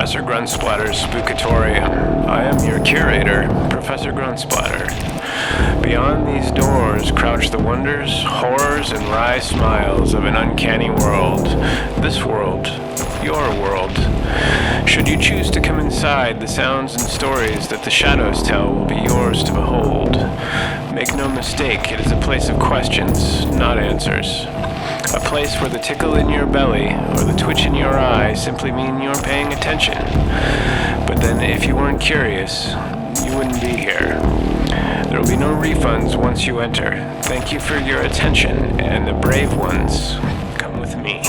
Professor Grunsplatter's Spookatorium. I am your curator, Professor Gruntsplatter. Beyond these doors crouch the wonders, horrors, and wry smiles of an uncanny world. This world, your world. Should you choose to come inside, the sounds and stories that the shadows tell will be yours to behold. Make no mistake, it is a place of questions, not answers. A place where the tickle in your belly or the twitch in your eye simply mean you're paying attention. But then if you weren't curious, you wouldn't be here. There will be no refunds once you enter. Thank you for your attention, and the brave ones, come with me.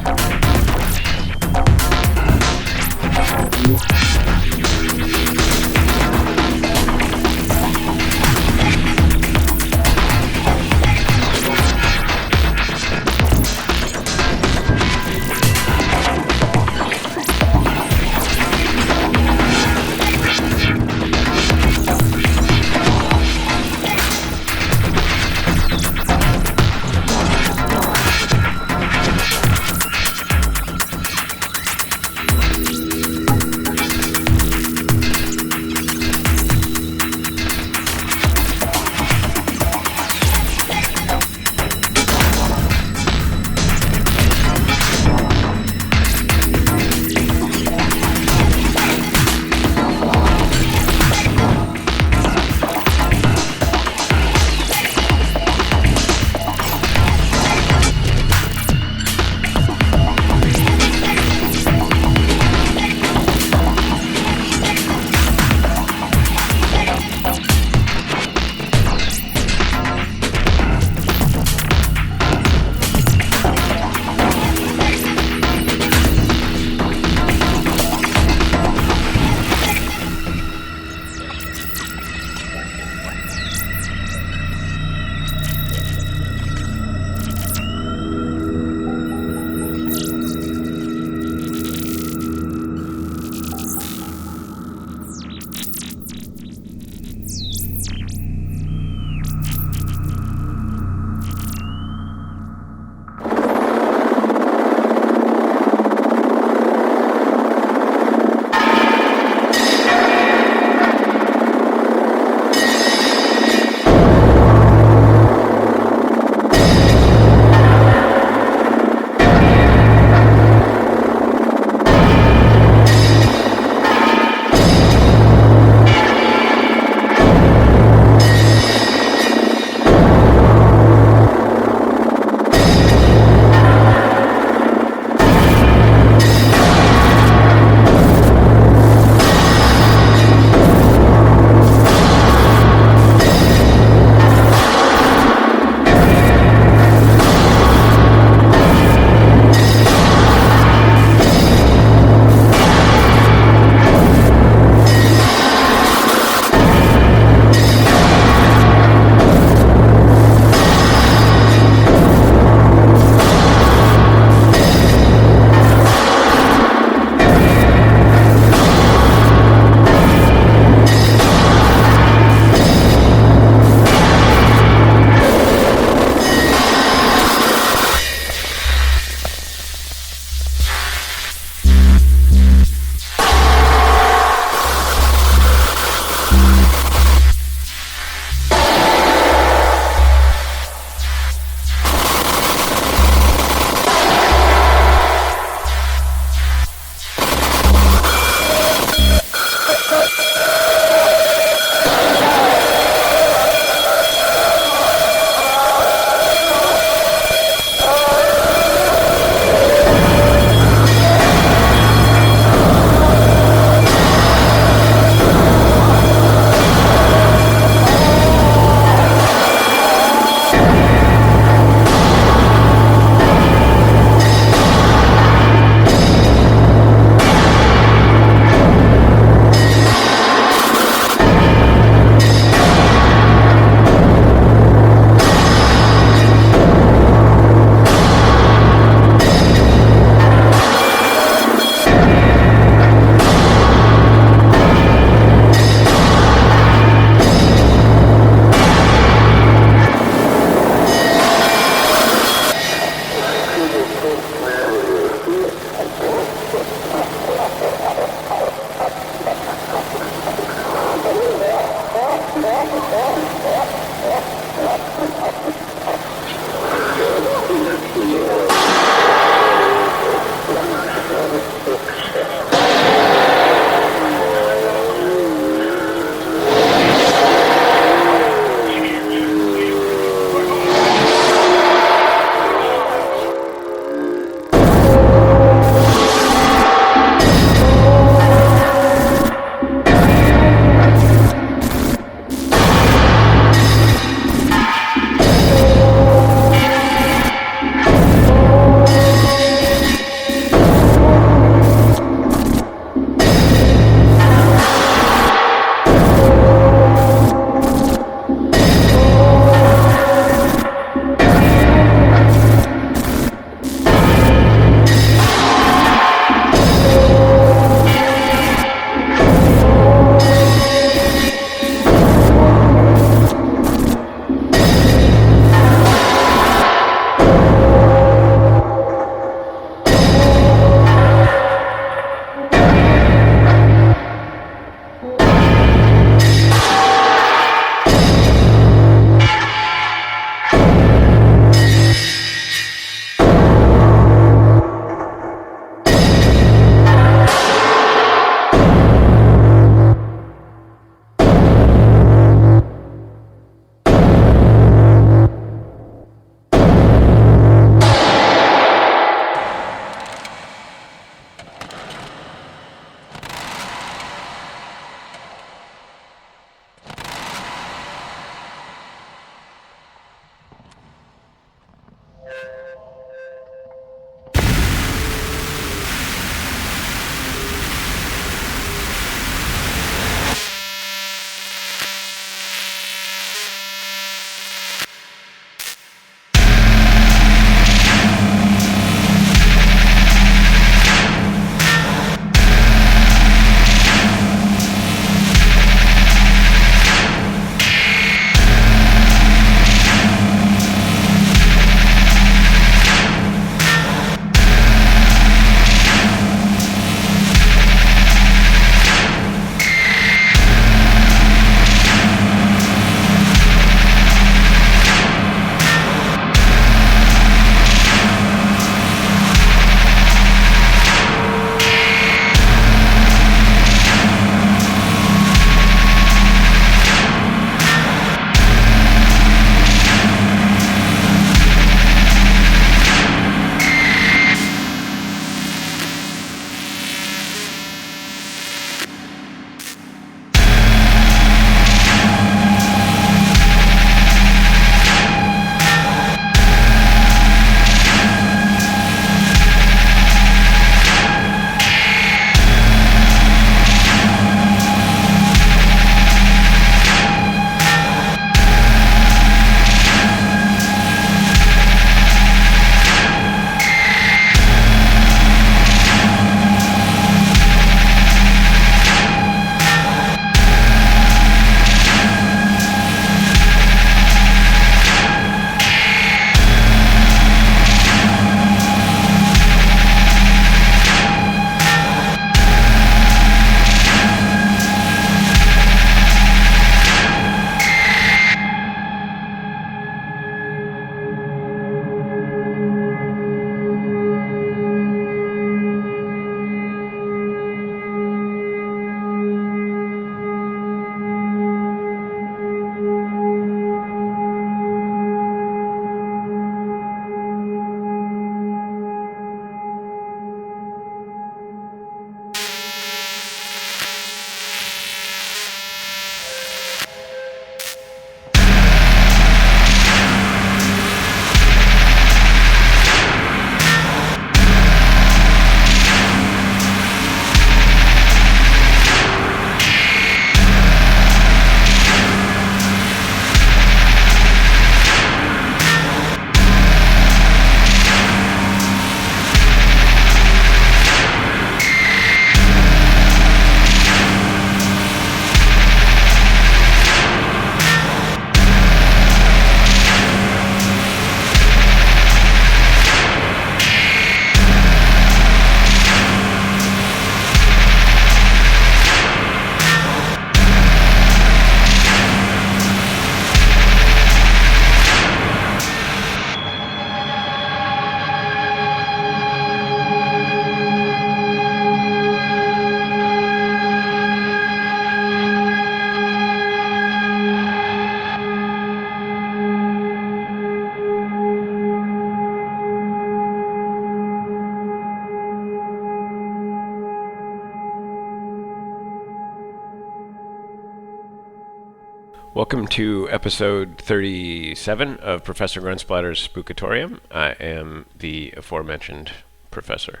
Welcome to episode 37 of Professor Grunsplatter's Spookatorium. I am the aforementioned professor.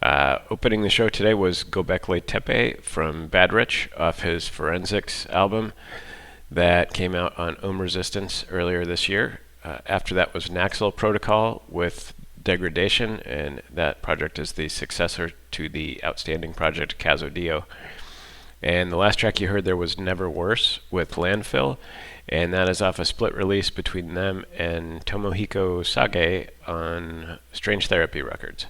Opening the show today was Gobekli Tepe from Badrich off his Forensics album that came out on Ohm Resistance earlier this year. After that was Naxal Protocol with Degradation, and that project is the successor to the outstanding project Casodio. And the last track you heard there was Never Worse with Landfill, and that is off a split release between them and Tomohiko Sage on Strange Therapy Records.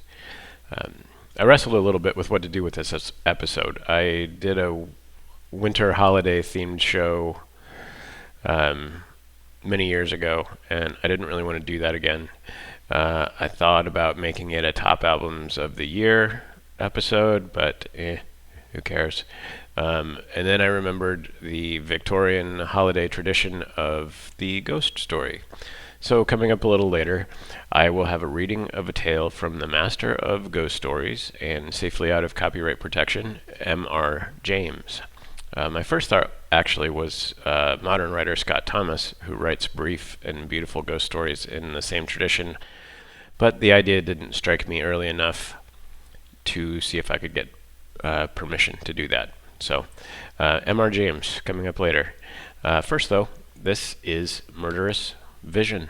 I wrestled a little bit with what to do with this episode. I did a winter holiday themed show many years ago, and I didn't really want to do that again. I thought about making it a top albums of the year episode, but who cares? And then I remembered the Victorian holiday tradition of the ghost story. So coming up a little later, I will have a reading of a tale from the master of ghost stories and safely out of copyright protection, M.R. James. My first thought actually was modern writer Scott Thomas, who writes brief and beautiful ghost stories in the same tradition, but the idea didn't strike me early enough to see if I could get permission to do that. So, M.R. James coming up later. First, though, this is Murderous Vision.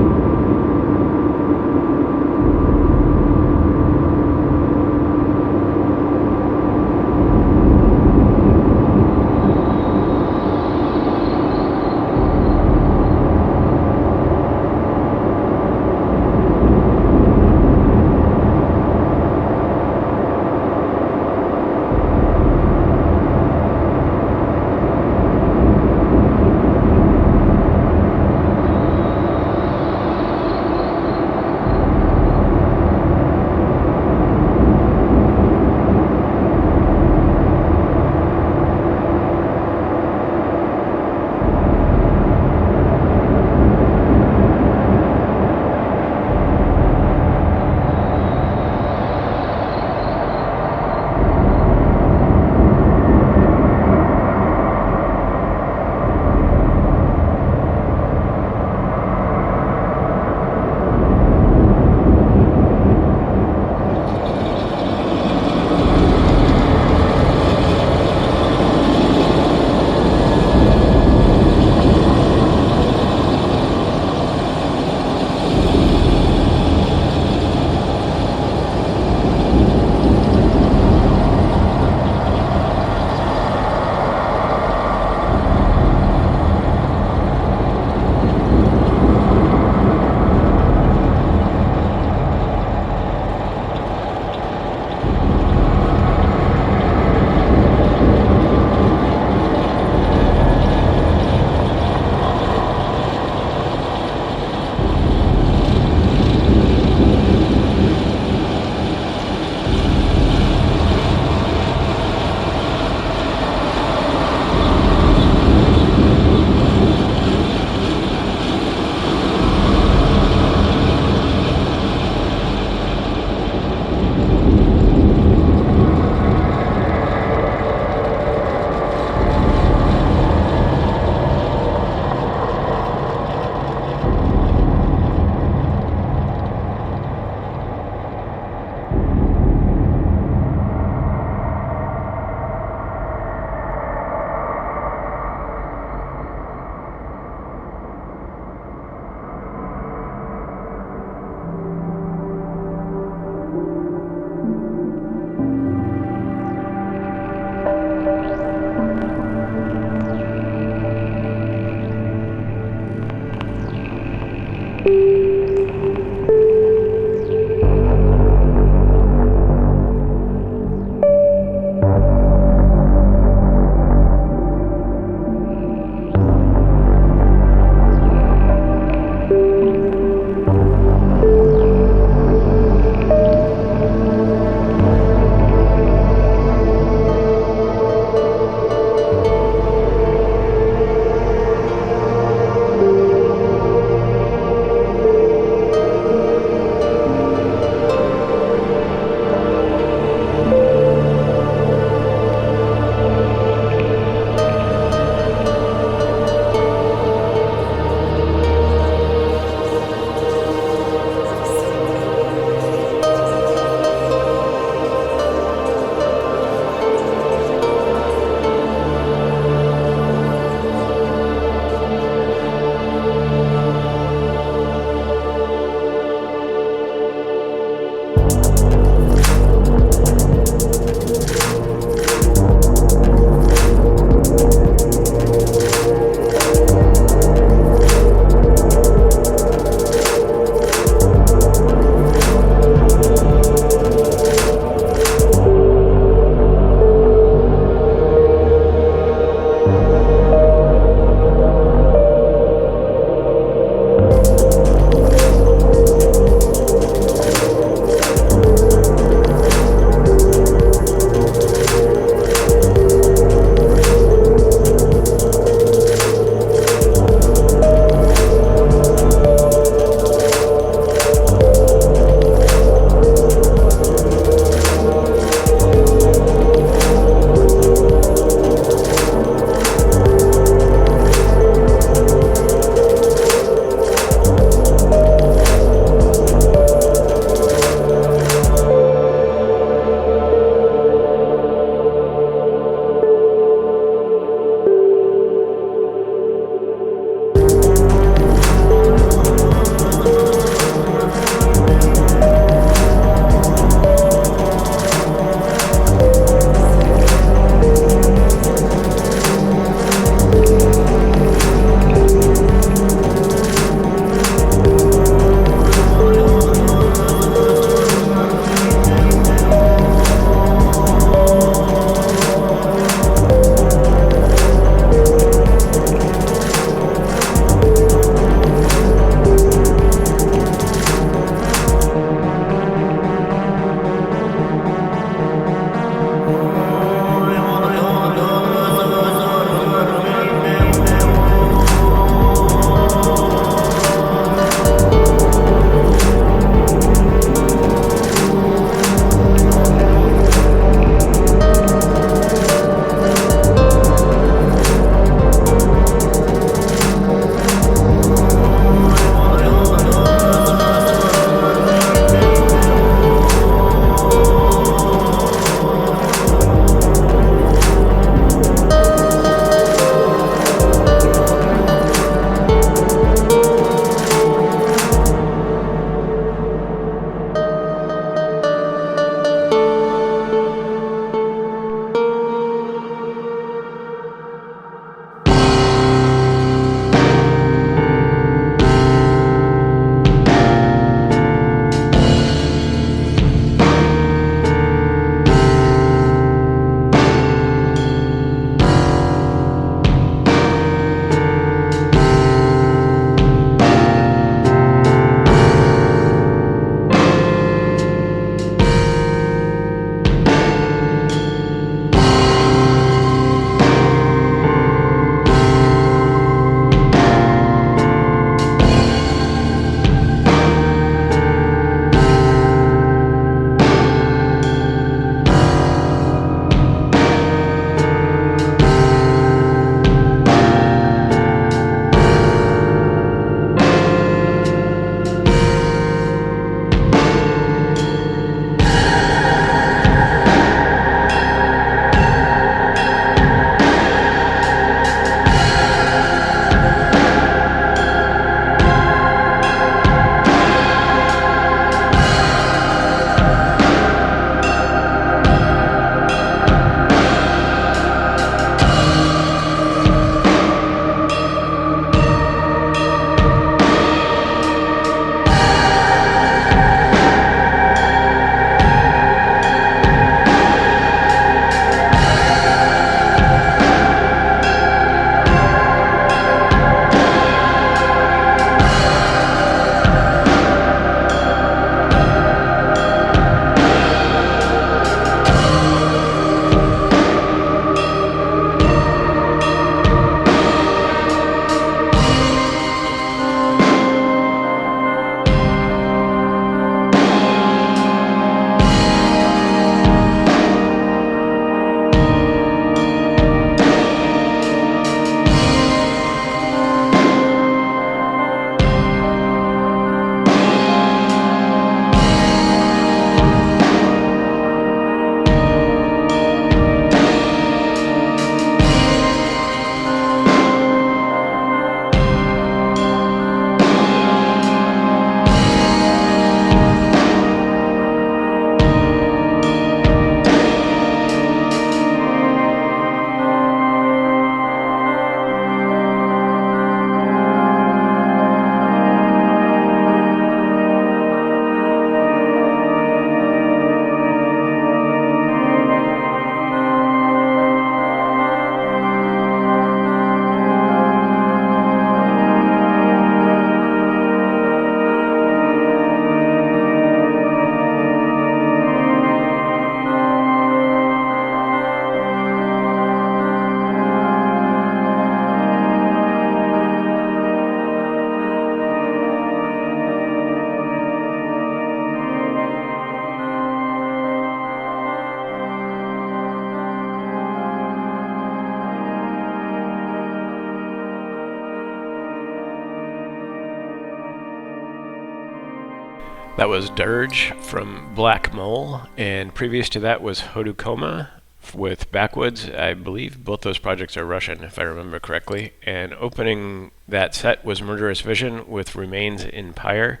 That was Dirge from Blackmole, and previous to that was Hoducoma with Backwoods. I believe both those projects are Russian, if I remember correctly. And opening that set was Murderous Vision with Remains in Pyre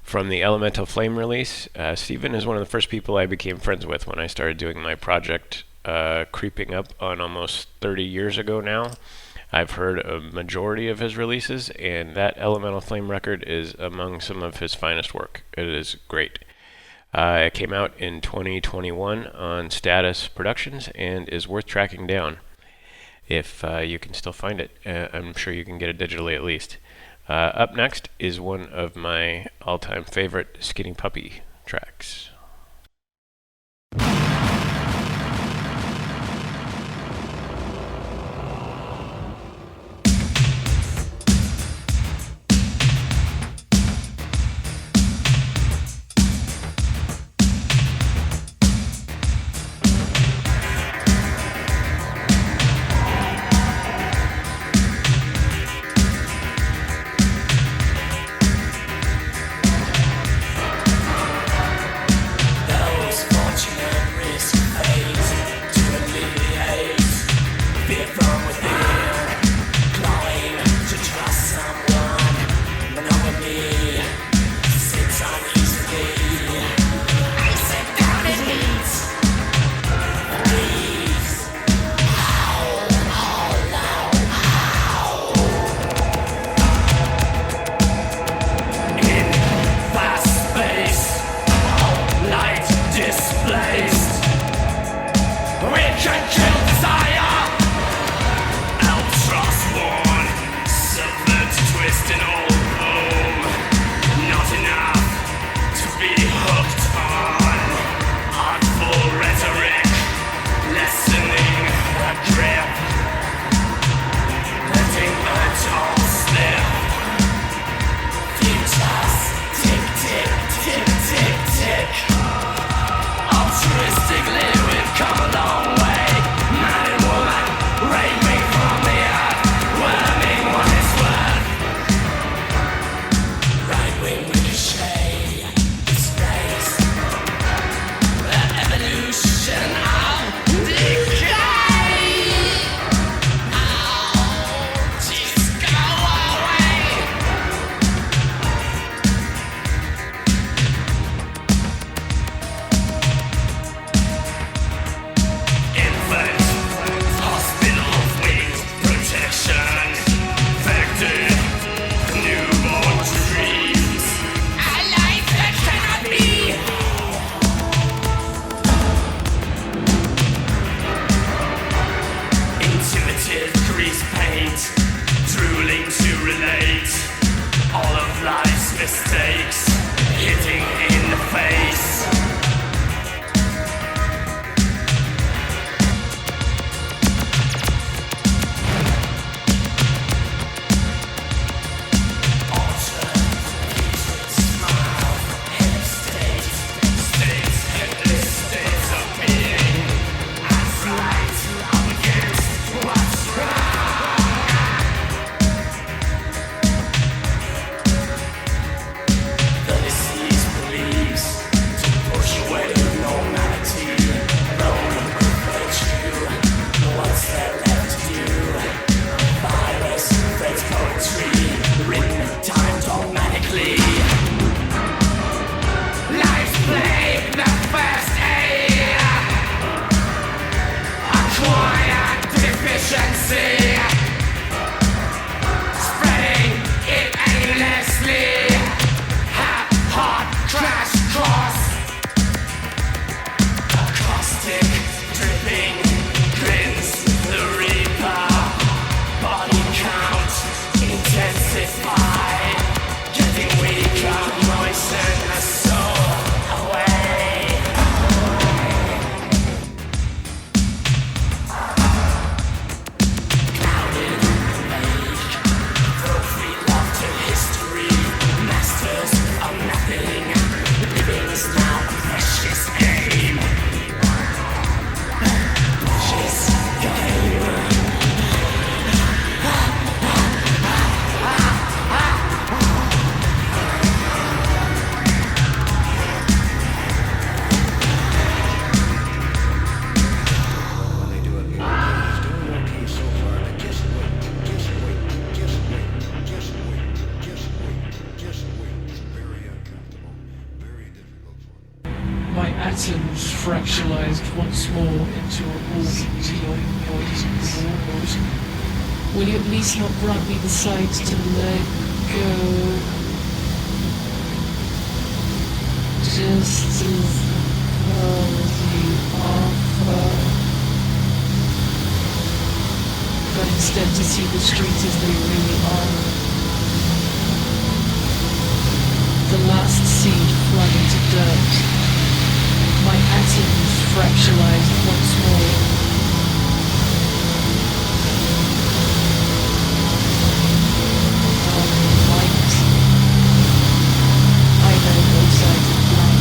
from the Elemental Flame release. Steven is one of the first people I became friends with when I started doing my project, creeping up on almost 30 years ago now. I've heard a majority of his releases, and that Elemental Flame record is among some of his finest work. It is great. It came out in 2021 on Status Productions and is worth tracking down if you can still find it. I'm sure you can get it digitally at least. Up next is one of my all-time favorite Skinny Puppy tracks. fractionalized once more into a walking world. Will you at least not grant me the sight to let go? Just as you offer. But instead to see the streets as they really are. The last seed flung into dirt. My atoms fractionalized once more. Light. I know both sides of black.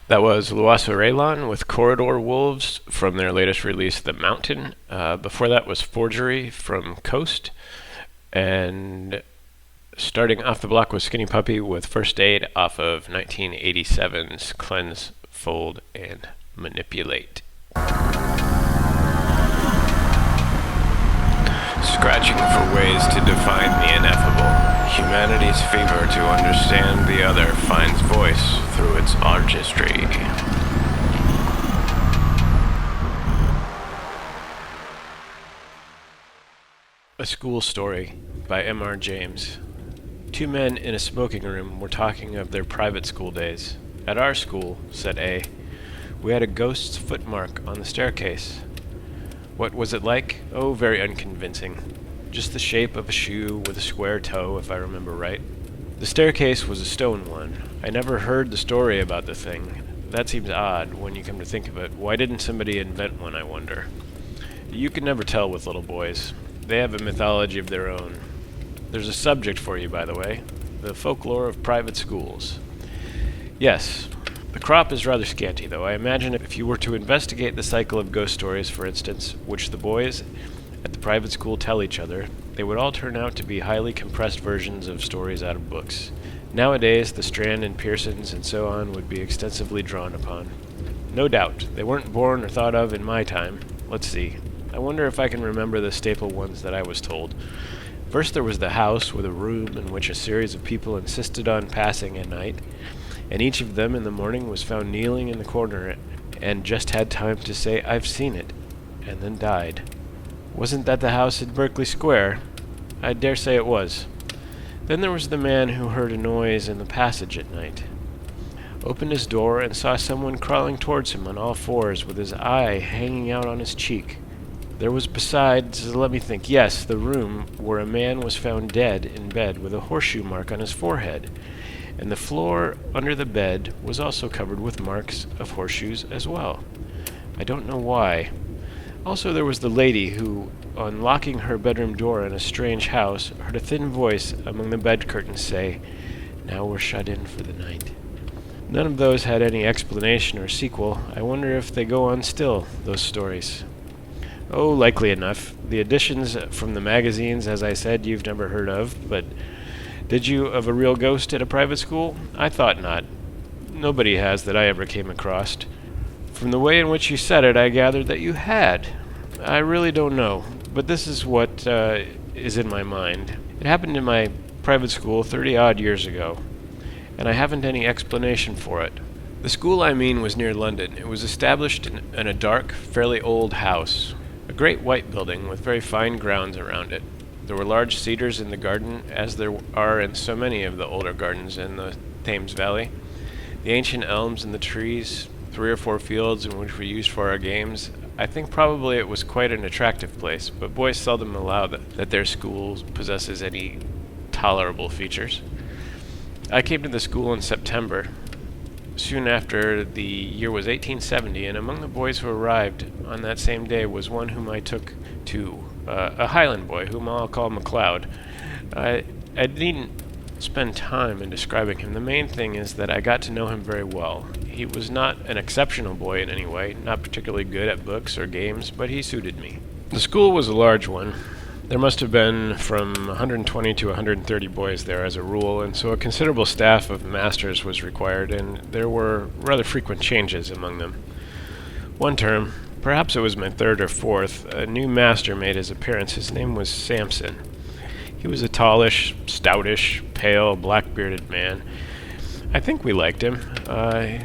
That was Luasa Raelon with Corridor Wolves from their latest release, The Mountain. Before that was Forgery from Khost. And starting off the block was Skinny Puppy with First Aid off of 1987's Cleanse, Fold, and Manipulate. Scratching for ways to define the ineffable, humanity's fever to understand the other finds voice through its artistry. A School Story by M.R. James. Two men in a smoking room were talking of their private school days. At our school, said A, we had a ghost's footmark on the staircase. What was it like? Oh, very unconvincing. Just the shape of a shoe with a square toe, if I remember right. The staircase was a stone one. I never heard the story about the thing. That seems odd when you come to think of it. Why didn't somebody invent one, I wonder? You can never tell with little boys. They have a mythology of their own. There's a subject for you, by the way. The folklore of private schools. Yes. The crop is rather scanty, though. I imagine if you were to investigate the cycle of ghost stories, for instance, which the boys at the private school tell each other, they would all turn out to be highly compressed versions of stories out of books. Nowadays, the Strand and Pearsons and so on would be extensively drawn upon. No doubt. They weren't born or thought of in my time. Let's see. I wonder if I can remember the staple ones that I was told. First there was the house with a room in which a series of people insisted on passing at night, and each of them in the morning was found kneeling in the corner and just had time to say, I've seen it, and then died. Wasn't that the house in Berkeley Square? I dare say it was. Then there was the man who heard a noise in the passage at night, opened his door and saw someone crawling towards him on all fours with his eye hanging out on his cheek. There was besides, let me think, yes, the room where a man was found dead in bed with a horseshoe mark on his forehead, and the floor under the bed was also covered with marks of horseshoes as well. I don't know why. Also there was the lady who, on locking her bedroom door in a strange house, heard a thin voice among the bed curtains say, Now we're shut in for the night. None of those had any explanation or sequel. I wonder if they go on still, those stories. Oh, likely enough. The editions from the magazines, as I said, you've never heard of, but did you of a real ghost at a private school? I thought not. Nobody has that I ever came across. From the way in which you said it, I gathered that you had. I really don't know, but this is what is in my mind. It happened in my private school 30-odd years ago, and I haven't any explanation for it. The school I mean was near London. It was established in a dark, fairly old house. A great white building with very fine grounds around it. There were large cedars in the garden, as there are in so many of the older gardens in the Thames Valley. The ancient elms and the trees, 3 or 4 fields in which we used for our games. I think probably it was quite an attractive place, but boys seldom allow that their school possesses any tolerable features. I came to the school in September, soon after. The year was 1870, and among the boys who arrived on that same day was one whom I took to, a Highland boy, whom I'll call MacLeod. I needn't spend time in describing him. The main thing is that I got to know him very well. He was not an exceptional boy in any way, not particularly good at books or games, but he suited me. The school was a large one. There must have been from 120 to 130 boys there as a rule, and so a considerable staff of masters was required, and there were rather frequent changes among them. One term, perhaps it was my 3rd or 4th, a new master made his appearance. His name was Samson. He was a tallish, stoutish, pale, black-bearded man. I think we liked him.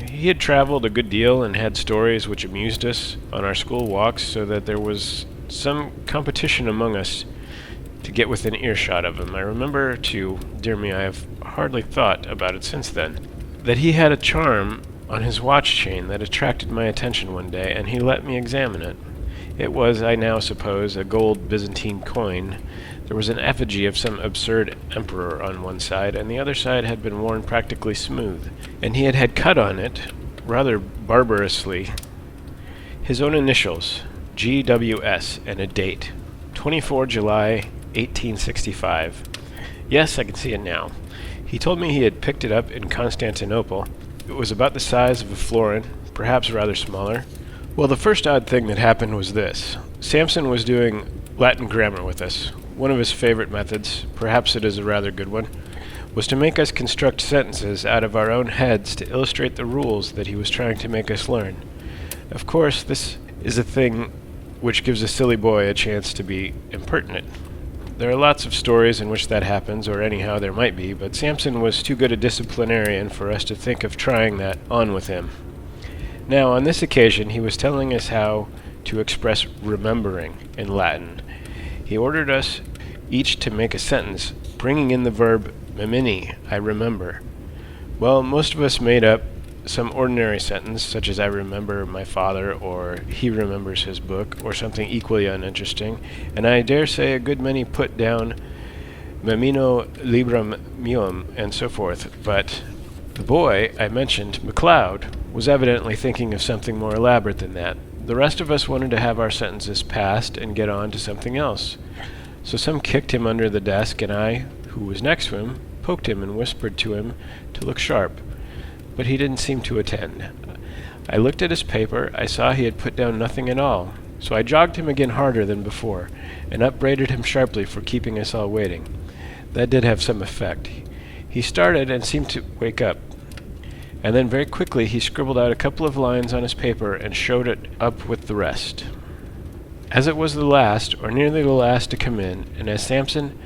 He had traveled a good deal and had stories which amused us on our school walks, so that there was some competition among us to get within earshot of him. I remember, too, dear me, I have hardly thought about it since then, that he had a charm on his watch chain that attracted my attention one day, and he let me examine it. It was, I now suppose, a gold Byzantine coin. There was an effigy of some absurd emperor on one side, and the other side had been worn practically smooth, and he had cut on it, rather barbarously, his own initials, GWS, and a date, 24 July 1865. Yes, I can see it now. He told me he had picked it up in Constantinople, It was about the size of a florin, perhaps rather smaller. Well, the first odd thing that happened was this. Samson was doing Latin grammar with us. One of his favorite methods, perhaps it is a rather good one, was to make us construct sentences out of our own heads to illustrate the rules that he was trying to make us learn. Of course, this is a thing which gives a silly boy a chance to be impertinent. There are lots of stories in which that happens, or anyhow there might be, but Samson was too good a disciplinarian for us to think of trying that on with him. Now, on this occasion, he was telling us how to express remembering in Latin. He ordered us each to make a sentence, bringing in the verb memini, I remember. Well, most of us made up some ordinary sentence, such as I remember my father, or he remembers his book, or something equally uninteresting, and I dare say a good many put down memino librum meum, and so forth. But the boy I mentioned, MacLeod, was evidently thinking of something more elaborate than that. The rest of us wanted to have our sentences passed and get on to something else. So some kicked him under the desk, and I, who was next to him, poked him and whispered to him to look sharp. But he didn't seem to attend. I looked at his paper. I saw he had put down nothing at all. So I jogged him again harder than before, and upbraided him sharply for keeping us all waiting. That did have some effect. He started and seemed to wake up. And then very quickly he scribbled out a couple of lines on his paper and showed it up with the rest. As it was the last, or nearly the last to come in, and as Samson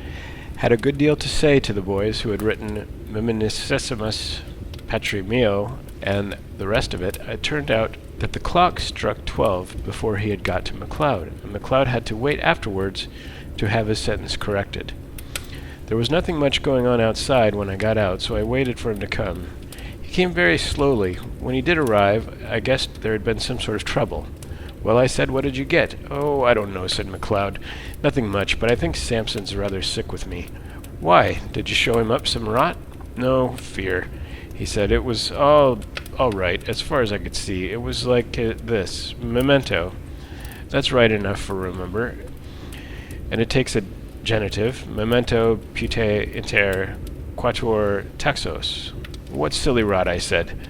had a good deal to say to the boys who had written Meminicissimus Patri Meo and the rest of it, it turned out that the clock struck 12 before he had got to MacLeod, and MacLeod had to wait afterwards to have his sentence corrected. There was nothing much going on outside when I got out, so I waited for him to come. He came very slowly. When he did arrive, I guessed there had been some sort of trouble. Well, I said, what did you get? Oh, I don't know, said MacLeod. Nothing much, but I think Samson's rather sick with me. Why? Did you show him up some rot? No fear. He said it was all right, as far as I could see. It was like this. Memento. That's right enough for remember. And it takes a genitive. Memento pute inter quatuor taxos. What silly rot, I said.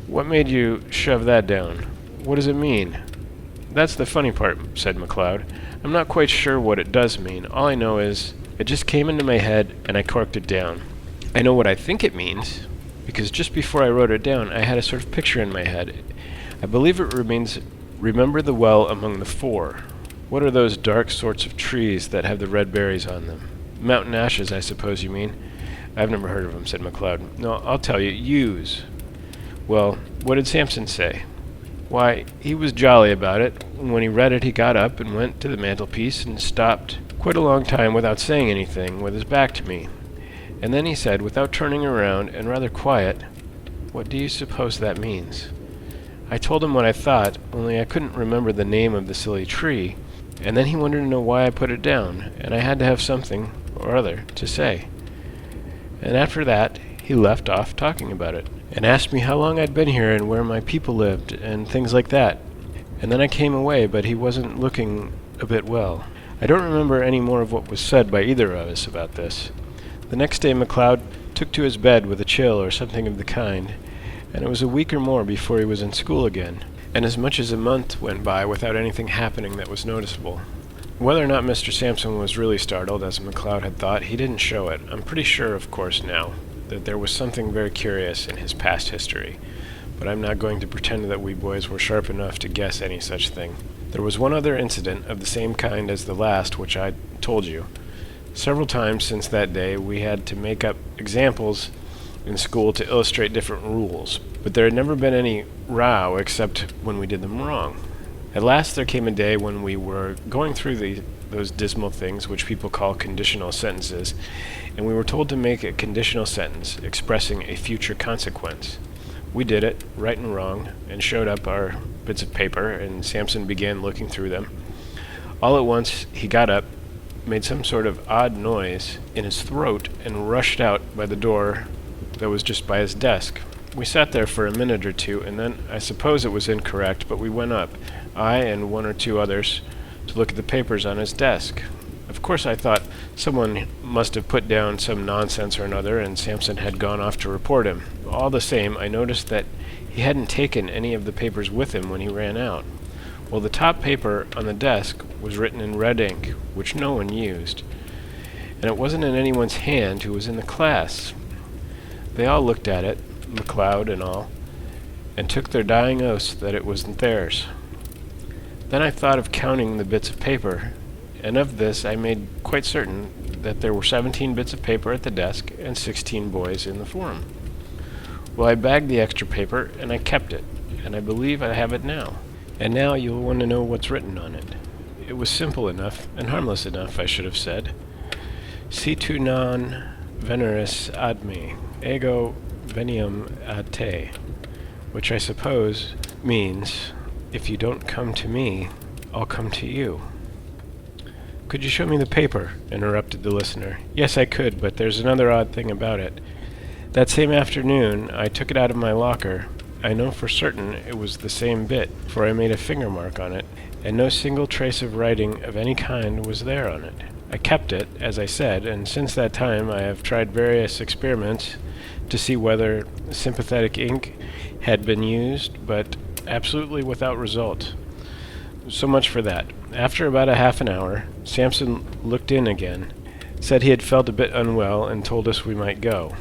What made you shove that down? What does it mean? That's the funny part, said MacLeod. I'm not quite sure what it does mean. All I know is it just came into my head and I corked it down. I know what I think it means, because just before I wrote it down, I had a sort of picture in my head. I believe it means, remember the well among the four. What are those dark sorts of trees that have the red berries on them? Mountain ashes, I suppose you mean. I've never heard of them, said MacLeod. No, I'll tell you, yews. Well, what did Samson say? Why, he was jolly about it. When he read it, he got up and went to the mantelpiece and stopped quite a long time without saying anything, with his back to me. And then he said, without turning around and rather quiet, what do you suppose that means? I told him what I thought, only I couldn't remember the name of the silly tree, and then he wanted to know why I put it down, and I had to have something or other to say. And after that, he left off talking about it, and asked me how long I'd been here and where my people lived, and things like that. And then I came away, but he wasn't looking a bit well. I don't remember any more of what was said by either of us about this. The next day MacLeod took to his bed with a chill or something of the kind, and it was a week or more before he was in school again, and as much as a month went by without anything happening that was noticeable. Whether or not Mr. Samson was really startled, as MacLeod had thought, he didn't show it. I'm pretty sure, of course, now, that there was something very curious in his past history, but I'm not going to pretend that we boys were sharp enough to guess any such thing. There was one other incident of the same kind as the last which I told you. Several times since that day we had to make up examples in school to illustrate different rules, but there had never been any row except when we did them wrong. At last there came a day when we were going through those dismal things which people call conditional sentences, and we were told to make a conditional sentence expressing a future consequence. We did it, right and wrong, and showed up our bits of paper, and Samson began looking through them. All at once he got up, made some sort of odd noise in his throat, and rushed out by the door that was just by his desk. We sat there for a minute or two, and then I suppose it was incorrect, but we went up, I and one or two others, to look at the papers on his desk. Of course, I thought someone must have put down some nonsense or another, and Samson had gone off to report him. All the same, I noticed that he hadn't taken any of the papers with him when he ran out. Well, the top paper on the desk was written in red ink, which no one used, and it wasn't in anyone's hand who was in the class. They all looked at it, McLeod and all, and took their dying oaths that it wasn't theirs. Then I thought of counting the bits of paper, and of this I made quite certain that there were 17 bits of paper at the desk and 16 boys in the forum. Well, I bagged the extra paper, and I kept it, and I believe I have it now. And now you'll want to know what's written on it. It was simple enough, and harmless enough, I should have said. Si tu non veneris ad me, ego veniam ad te, which I suppose means, if you don't come to me, I'll come to you. Could you show me the paper? Interrupted the listener. Yes, I could, but there's another odd thing about it. That same afternoon, I took it out of my locker. I know for certain it was the same bit, for I made a finger mark on it, and no single trace of writing of any kind was there on it. I kept it, as I said, and since that time I have tried various experiments to see whether sympathetic ink had been used, but absolutely without result. So much for that. After about a half an hour, Samson looked in again, said he had felt a bit unwell, and told us we might go.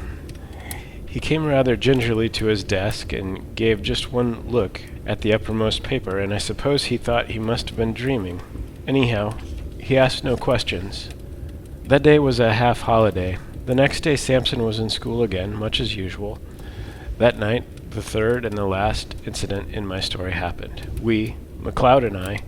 He came rather gingerly to his desk and gave just one look at the uppermost paper, and I suppose he thought he must have been dreaming. Anyhow, he asked no questions. That day was a half-holiday. The next day Samson was in school again, much as usual. That night, the third and the last incident in my story happened. We, McLeod and I,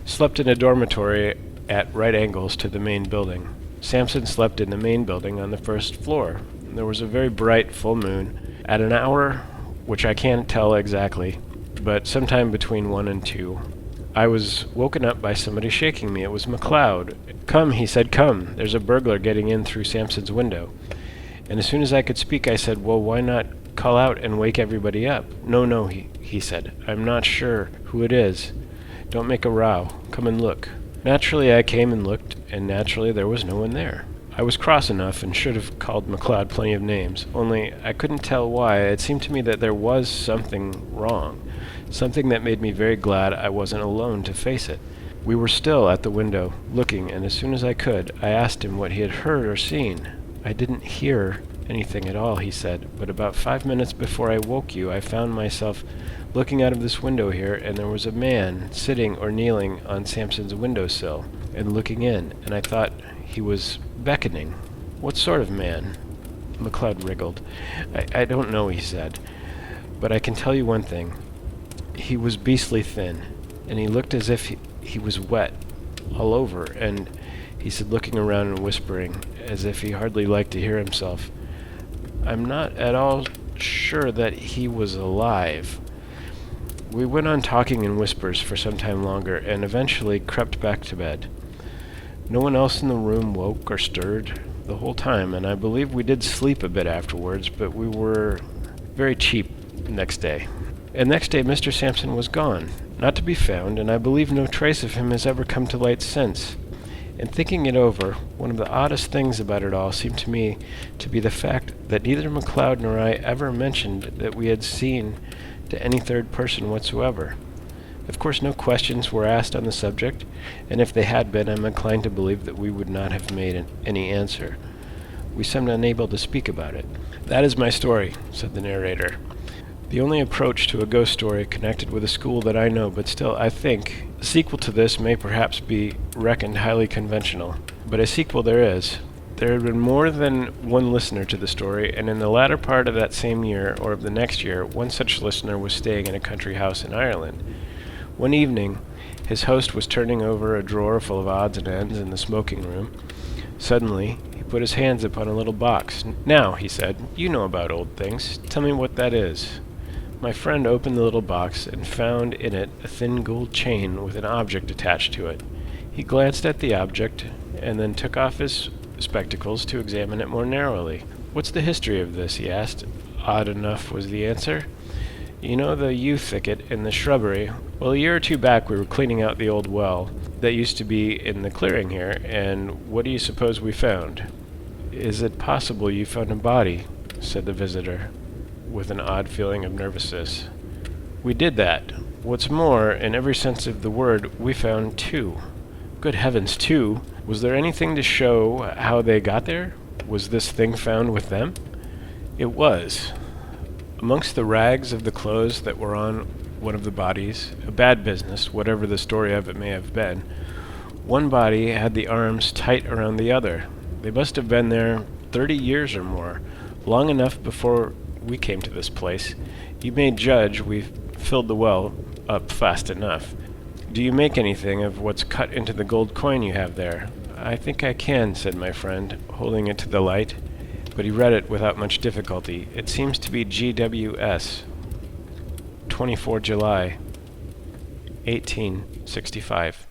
slept in a dormitory at right angles to the main building. Samson slept in the main building on the first floor. There was a very bright full moon at an hour which I can't tell exactly, but sometime between 1 and 2. I was woken up by somebody shaking me. It was McLeod. Come, he said, come. There's a burglar getting in through Samson's window. And as soon as I could speak, I said, well, why not call out and wake everybody up? No, he said. I'm not sure who it is. Don't make a row. Come and look. Naturally, I came and looked, and naturally there was no one there. I was cross enough and should have called McLeod plenty of names, only I couldn't tell why. It seemed to me that there was something wrong, something that made me very glad I wasn't alone to face it. We were still at the window, looking, and as soon as I could, I asked him what he had heard or seen. I didn't hear anything at all, he said, but about 5 minutes before I woke you, I found myself looking out of this window here, and there was a man sitting or kneeling on Samson's windowsill and looking in, and I thought he was beckoning. What sort of man? McLeod wriggled. I don't know, he said, but I can tell you one thing. He was beastly thin, and he looked as if he was wet all over, and he said, looking around and whispering, as if he hardly liked to hear himself, I'm not at all sure that he was alive. We went on talking in whispers for some time longer, and eventually crept back to bed. No one else in the room woke or stirred the whole time, and I believe we did sleep a bit afterwards, but we were very cheap next day. And next day Mr. Samson was gone, not to be found, and I believe no trace of him has ever come to light since. In thinking it over, one of the oddest things about it all seemed to me to be the fact that neither McLeod nor I ever mentioned that we had seen to any third person whatsoever. Of course, no questions were asked on the subject, and if they had been, I'm inclined to believe that we would not have made any answer. We seemed unable to speak about it. That is my story, said the narrator. The only approach to a ghost story connected with a school that I know, but still, I think, a sequel to this may perhaps be reckoned highly conventional. But a sequel there is. There had been more than one listener to the story, and in the latter part of that same year, or of the next year, one such listener was staying in a country house in Ireland. One evening, his host was turning over a drawer full of odds and ends in the smoking room. Suddenly, he put his hands upon a little box. Now, he said, you know about old things. Tell me what that is. My friend opened the little box and found in it a thin gold chain with an object attached to it. He glanced at the object and then took off his spectacles to examine it more narrowly. What's the history of this? He asked. Odd enough was the answer. You know the yew thicket in the shrubbery? Well, a year or two back we were cleaning out the old well. that used to be in the clearing here, and what do you suppose we found? Is it possible you found a body? Said the visitor, with an odd feeling of nervousness. We did that. What's more, in every sense of the word, we found 2. Good heavens, 2? Was there anything to show how they got there? Was this thing found with them? It was. Amongst the rags of the clothes that were on one of the bodies, a bad business, whatever the story of it may have been, one body had the arms tight around the other. They must have been there 30 years or more, long enough before we came to this place. You may judge we've filled the well up fast enough. Do you make anything of what's cut into the gold coin you have there? I think I can, said my friend, holding it to the light, but he read it without much difficulty. It seems to be GWS, 24 July, 1865.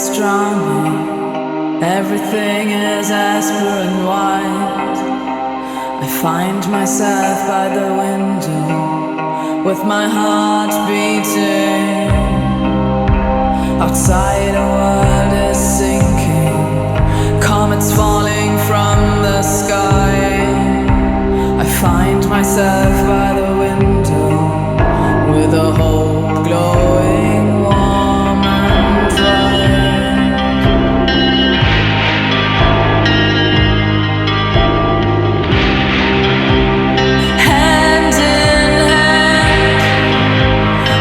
is drowning, everything is asper and white. I find myself by the window with my heart beating. Outside the world is sinking, comets falling from the sky. I find myself by the window with a hope glowing warm and bright. Hand in hand,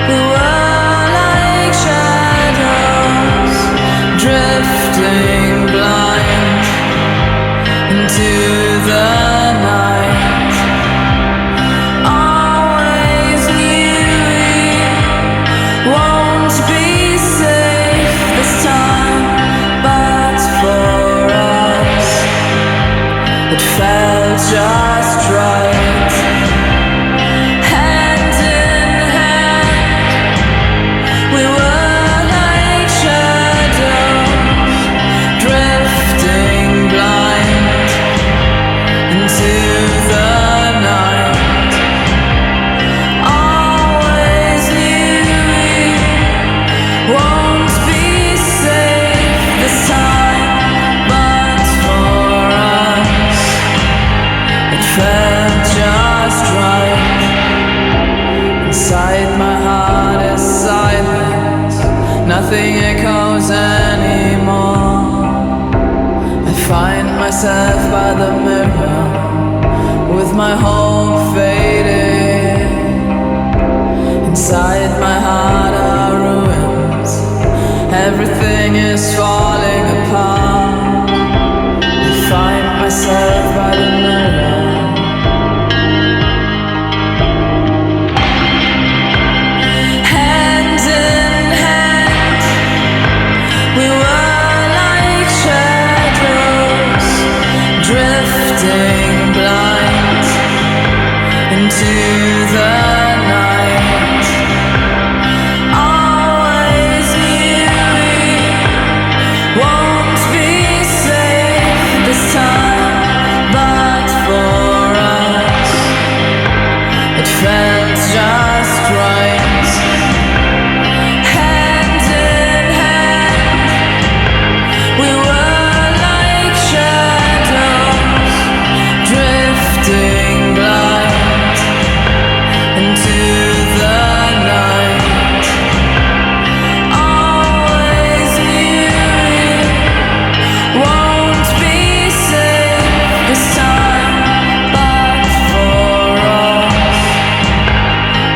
we were like shadows, drifting blind into the night. Always knew we won't be safe this time, but for us it felt just right. Hand in hand, we were like shadows, drifting blind into the night. Always knew we won't be safe this time, but for us it felt just right. Inside my heart is silence, nothing echoes anymore. I find myself by the mirror with my hope fading. Inside my heart are ruins, everything is falling apart. I find myself by the mirror. Hand in hand, we were like shadows, drifting blind into the night. Always knew we won't be safe this time, but for us it felt just right. Hand in hand, we were like shadows, drifting blind into the night. Always knew we won't be safe this time, but for us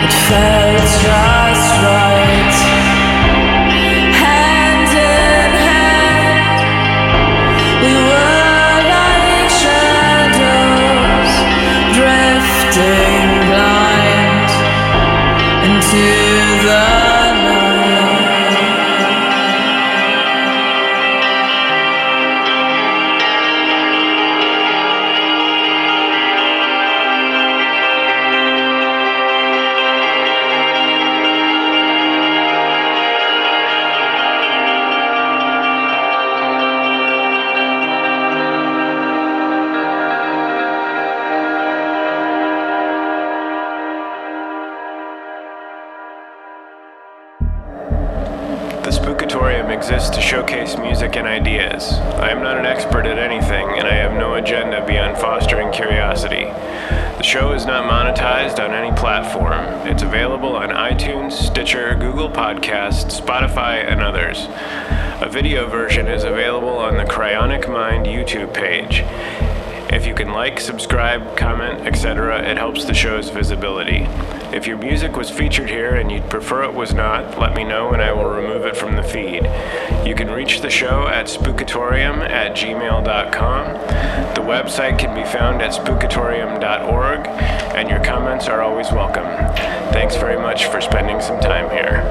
it felt just right. Hand in hand, we were like shadows, drifting blind into the night. The Spookatorium exists to showcase music and ideas. I am not an expert at anything, and I have no agenda beyond fostering curiosity. The show is not monetized on any platform. It's available on iTunes, Stitcher, Google Podcasts, Spotify, and others. A video version is available on the Cryonic Mind YouTube page. If you can like, subscribe, comment, etc., it helps the show's visibility. If your music was featured here and you'd prefer it was not, let me know and I will remove it from the feed. You can reach the show at spookatorium@gmail.com. The website can be found at spookatorium.org, and your comments are always welcome. Thanks very much for spending some time here.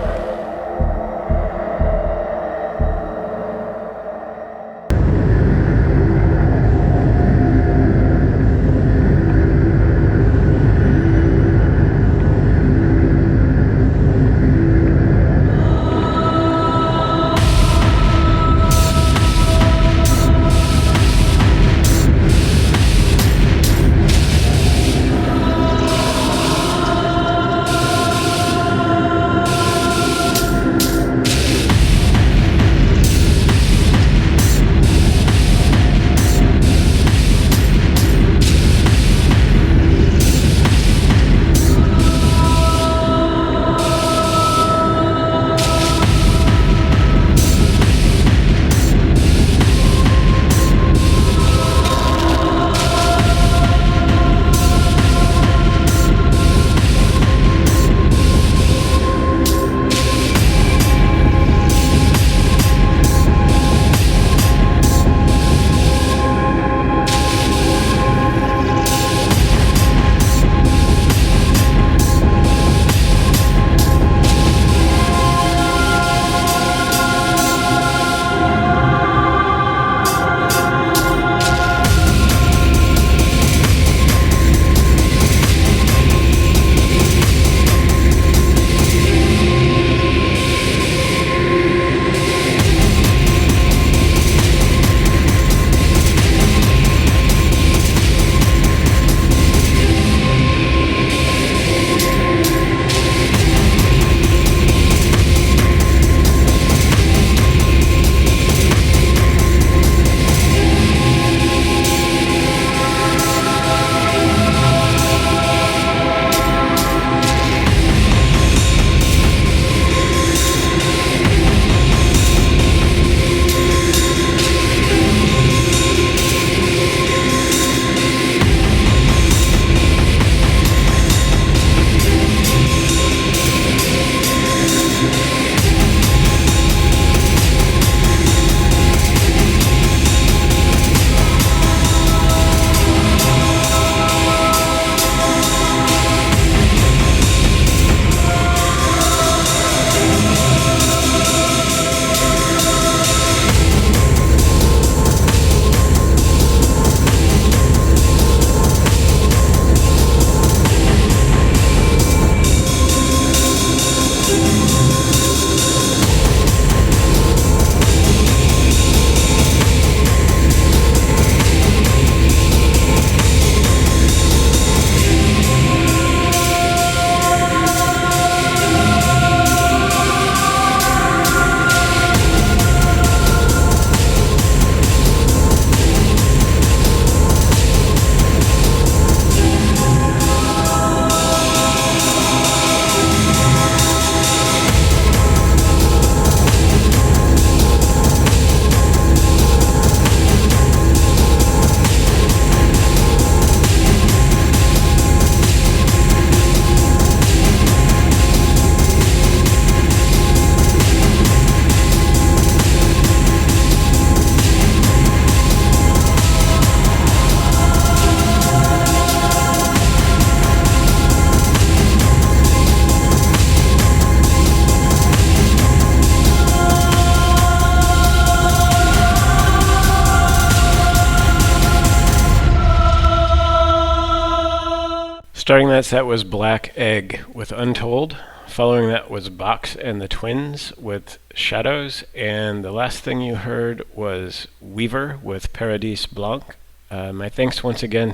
Starting that set was Black Egg with Untold. Following that was Box and the Twins with Shadows. And the last thing you heard was Weever with Paradis Blanc. My thanks once again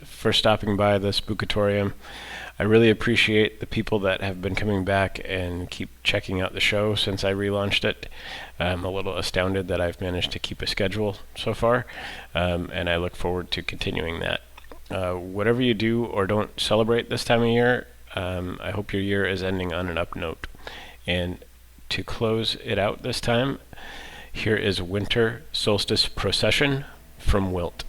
for stopping by the Spookatorium. I really appreciate the people that have been coming back and keep checking out the show since I relaunched it. I'm a little astounded that I've managed to keep a schedule so far, and I look forward to continuing that. Whatever you do or don't celebrate this time of year, I hope your year is ending on an up note. And to close it out this time, here is Winter Solstice Procession from Wilt.